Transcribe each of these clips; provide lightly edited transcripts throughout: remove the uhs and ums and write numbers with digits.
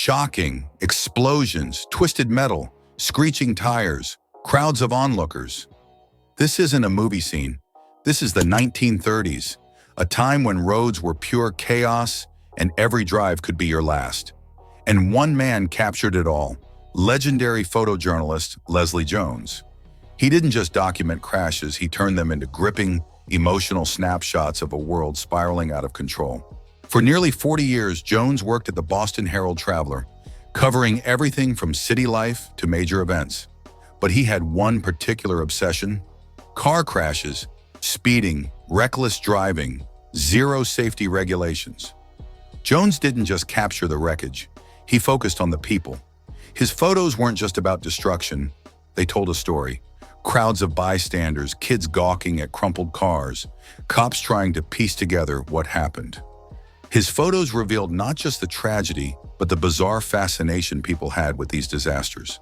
Shocking, explosions, twisted metal, screeching tires, crowds of onlookers. This isn't a movie scene. This is the 1930s, a time when roads were pure chaos and every drive could be your last. And one man captured it all, legendary photojournalist Leslie Jones. He didn't just document crashes, he turned them into gripping, emotional snapshots of a world spiraling out of control. For nearly 40 years, Jones worked at the Boston Herald-Traveler, covering everything from city life to major events. But he had one particular obsession: car crashes, speeding, reckless driving, zero safety regulations. Jones didn't just capture the wreckage, he focused on the people. His photos weren't just about destruction, they told a story. Crowds of bystanders, kids gawking at crumpled cars, cops trying to piece together what happened. His photos revealed not just the tragedy, but the bizarre fascination people had with these disasters.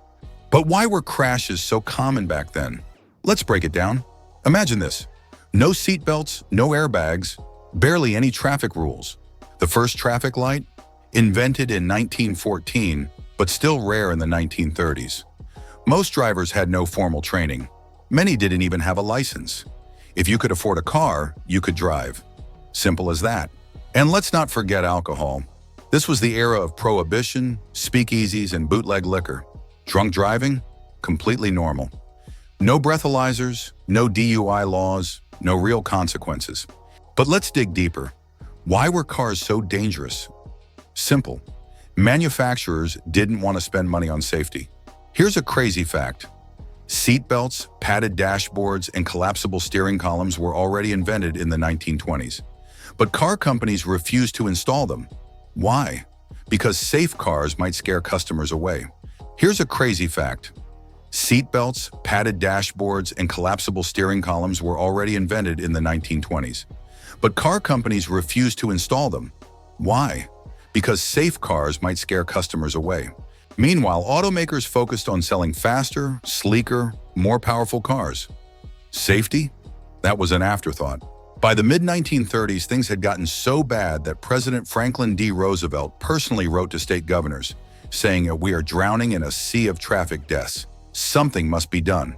But why were crashes so common back then? Let's break it down. Imagine this: no seatbelts, no airbags, barely any traffic rules. The first traffic light? Invented in 1914, but still rare in the 1930s. Most drivers had no formal training. Many didn't even have a license. If you could afford a car, you could drive. Simple as that. And let's not forget alcohol. This was the era of prohibition, speakeasies, and bootleg liquor. Drunk driving? Completely normal. No breathalyzers, no DUI laws, no real consequences. But let's dig deeper. Why were cars so dangerous? Simple. Manufacturers didn't want to spend money on safety. Here's a crazy fact. Seatbelts, padded dashboards, and collapsible steering columns were already invented in the 1920s. But car companies refused to install them. Why? Because safe cars might scare customers away. Here's a crazy fact. Seatbelts, padded dashboards, and collapsible steering columns were already invented in the 1920s. But car companies refused to install them. Why? Because safe cars might scare customers away. Meanwhile, automakers focused on selling faster, sleeker, more powerful cars. Safety? That was an afterthought. By the mid-1930s, things had gotten so bad that President Franklin D. Roosevelt personally wrote to state governors, saying that we are drowning in a sea of traffic deaths. Something must be done.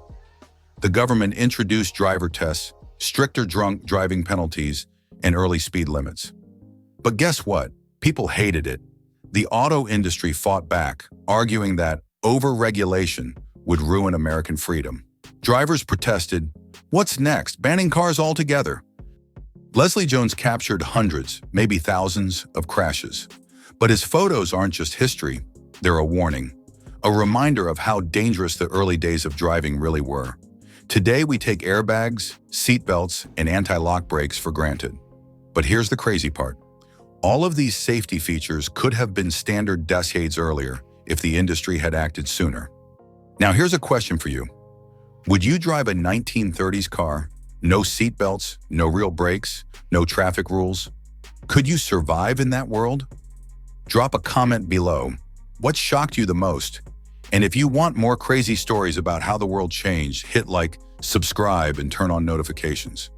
The government introduced driver tests, stricter drunk driving penalties, and early speed limits. But guess what? People hated it. The auto industry fought back, arguing that over-regulation would ruin American freedom. Drivers protested, "What's next? Banning cars altogether." Leslie Jones captured hundreds, maybe thousands, of crashes. But his photos aren't just history, they're a warning. A reminder of how dangerous the early days of driving really were. Today we take airbags, seatbelts, and anti-lock brakes for granted. But here's the crazy part. All of these safety features could have been standard decades earlier if the industry had acted sooner. Now here's a question for you. Would you drive a 1930s car? No seatbelts, no real brakes, no traffic rules? Could you survive in that world? Drop a comment below. What shocked you the most? And if you want more crazy stories about how the world changed, hit like, subscribe, and turn on notifications.